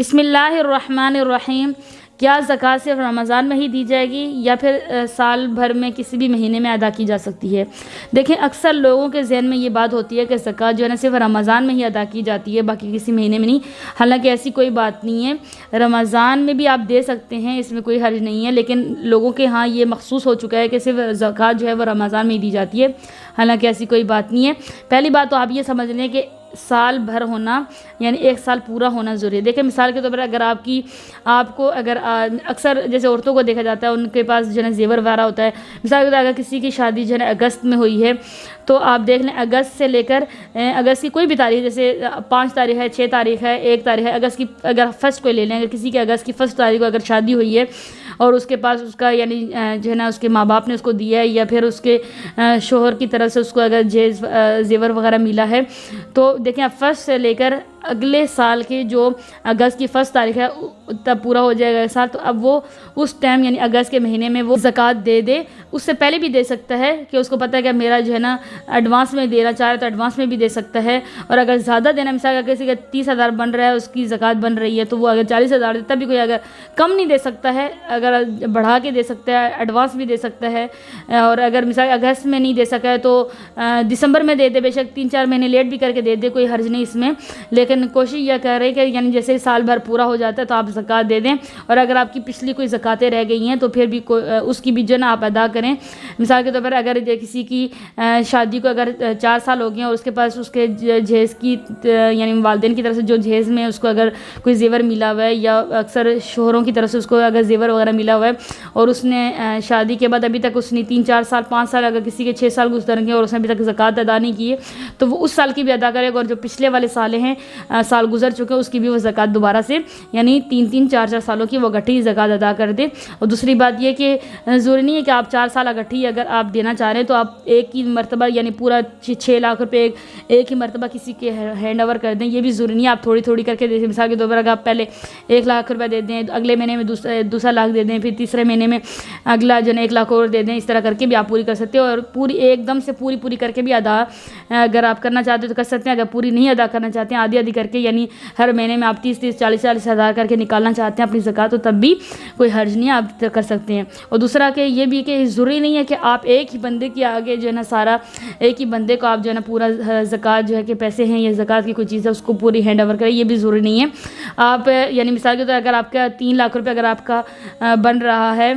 बिस्मिल्लाहिर्रहमानिर्रहीम। क्या ज़कात सिर्फ रमज़ान में ही दी जाएगी या फिर साल भर में किसी भी महीने में अदा की जा सकती है? देखें, अक्सर लोगों के जहन में ये बात होती है कि ज़कात जो है ना सिर्फ रमज़ान में ही अदा की जाती है, बाकी किसी महीने में नहीं। हालांकि ऐसी कोई बात नहीं है, रमज़ान में भी आप दे सकते हैं, इसमें कोई हर्ज नहीं है। लेकिन लोगों के यहाँ ये मखसूस हो चुका है कि सिर्फ ज़कात जो है वो रमज़ान में ही दी जाती है, हालांकि ऐसी कोई बात नहीं है। पहली बात तो आप ये समझ लें कि साल भर होना यानी एक साल पूरा होना ज़रूरी है। देखिए, मिसाल के तौर पर अगर आपको अगर अक्सर जैसे औरतों को देखा जाता है, उनके पास जो है जेवर वगैरह होता है। मिसाल के तौर पर अगर किसी की शादी जो है अगस्त में हुई है, तो आप देख लें अगस्त से लेकर अगस्त की कोई भी तारीख, जैसे 5 तारीख है, 6 तारीख है, 1 तारीख है अगस्त की, अगर फर्स्ट को ले लें, अगर किसी की अगस्त की फर्स्ट तारीख को अगर शादी हुई है और उसके पास उसका यानी जो है ना उसके माँ बाप ने उसको दिया है या फिर उसके शोहर की तरफ से उसको अगर जेवर वगैरह मिला है, तो देखें आप फर्स्ट से लेकर अगले साल के जो अगस्त की फर्स्ट तारीख है तब पूरा हो जाएगा साल। तो अब वो उस टाइम यानी अगस्त के महीने में वो ज़कात दे। उससे पहले भी दे सकता है कि उसको पता है कि मेरा जो है ना एडवांस में देना चाह रहा है तो एडवांस में भी दे सकता है। और अगर ज़्यादा देना, मिसाल अगर किसी का 30,000 बन रहा है, उसकी ज़कात बन रही है, तो वो अगर 40,000 देता भी कोई अगर कम नहीं दे सकता है, अगर बढ़ा के दे सकता है, एडवांस भी दे सकता है। और अगर मिसाल अगस्त में नहीं दे सका है तो दिसंबर में दे दे, बेशक 3-4 महीने लेट भी करके दे दे, कोई हर्ज नहीं इसमें। लेकिन कोशिश यह कर रहे हैं कि यानी जैसे साल भर पूरा हो जाता है तो आप ज़कात दे दें। और अगर आपकी पिछली कोई ज़कातें रह गई हैं तो फिर भी उसकी भी जो ना आप अदा करें। मिसाल के तौर पर अगर किसी की शादी को अगर 4 साल हो गए और उसके पास उसके जहेज़ की यानी वालिदैन की तरफ से जो जहेज़ में उसको अगर कोई जेवर मिला हुआ है या अक्सर शोहरों की तरफ से उसको अगर जेवर वगैरह मिला हुआ है और उसने शादी के बाद अभी तक उसने 3-4 साल 5 साल, अगर किसी के 6 साल गुजर गए और उसने अभी तक ज़कात अदा नहीं की है, तो वो उस साल की भी अदा करेगा। और जो पिछले वाले साल हैं, साल गुजर चुके हैं, उसकी भी वो ज़कात दोबारा से यानी 3-3 4-4 सालों की वो इकट्ठी ज़कात अदा कर दे। और दूसरी बात ये कि ज़रूरी नहीं है कि आप 4 साल इकट्ठी अगर आप देना चाह रहे हैं तो आप एक ही मरतबा यानी पूरा 6 लाख रुपए एक ही मरतबा किसी के हैंड ओवर कर दें, ये भी ज़रूरी नहीं है। आप थोड़ी थोड़ी करके दे। मिसाल के तौर पर अगर आप पहले 1 लाख रुपये दे दें, अगले महीने में दूसरा लाख दे दें, फिर तीसरे महीने में अगला जो है 1 लाख और दे दें, इस तरह करके भी आप पूरी कर सकते हो। और पूरी एकदम से पूरी करके भी अदा अगर आप करना चाहते हो तो कर सकते हैं। अगर पूरी नहीं अदा करना चाहते हैं, आधी करके यानी हर महीने में आप 30-30 40-40 हज़ार करके निकालना चाहते हैं अपनी ज़कात, तो तब भी कोई हर्ज नहीं, आप कर सकते हैं। और दूसरा कि ये भी कि ज़रूरी नहीं है कि आप एक ही बंदे के आगे जो है ना सारा एक ही बंदे को आप जो है ना पूरा ज़कात जो है कि पैसे हैं या ज़कात की कोई चीज़ है उसको पूरी हैंड ओवर करें, ये भी ज़रूरी नहीं है। आप यानी मिसाल के तौर अगर आपका 3 लाख रुपये अगर आपका बन रहा है,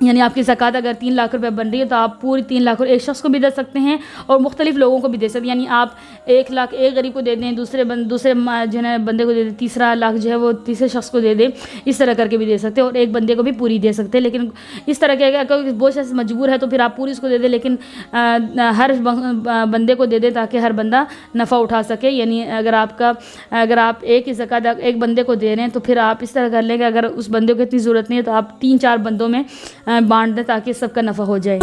यानी आपकी ज़कात अगर 3 लाख रुपए बन रही है, तो आप पूरी 3 लाख एक शख्स को भी दे सकते हैं और मुख्तलिफ लोगों को भी दे सकते हैं। यानी आप 1 लाख एक गरीब को दे दें, दूसरे जो है ना बंदे को दे दें, तीसरा लाख जो है वो तीसरे शख्स को दे दें, इस तरह करके भी दे सकते हैं। और एक बंदे को भी पूरी दे सकते हैं। लेकिन इस तरह के अगर बहुत शख्स मजबूर है तो फिर आप पूरी उसको दे दें, लेकिन हर बंदे को दे दें ताकि हर बंदा नफ़ा उठा सके। यानी अगर आप एक ही ज़कात एक बंदे को दे रहे हैं तो फिर आप इस तरह कर लें कि अगर उस बंदे को इतनी ज़रूरत नहीं है तो आप 3-4 बंदों में बांट दें ताकि सबका नफ़ा हो जाए।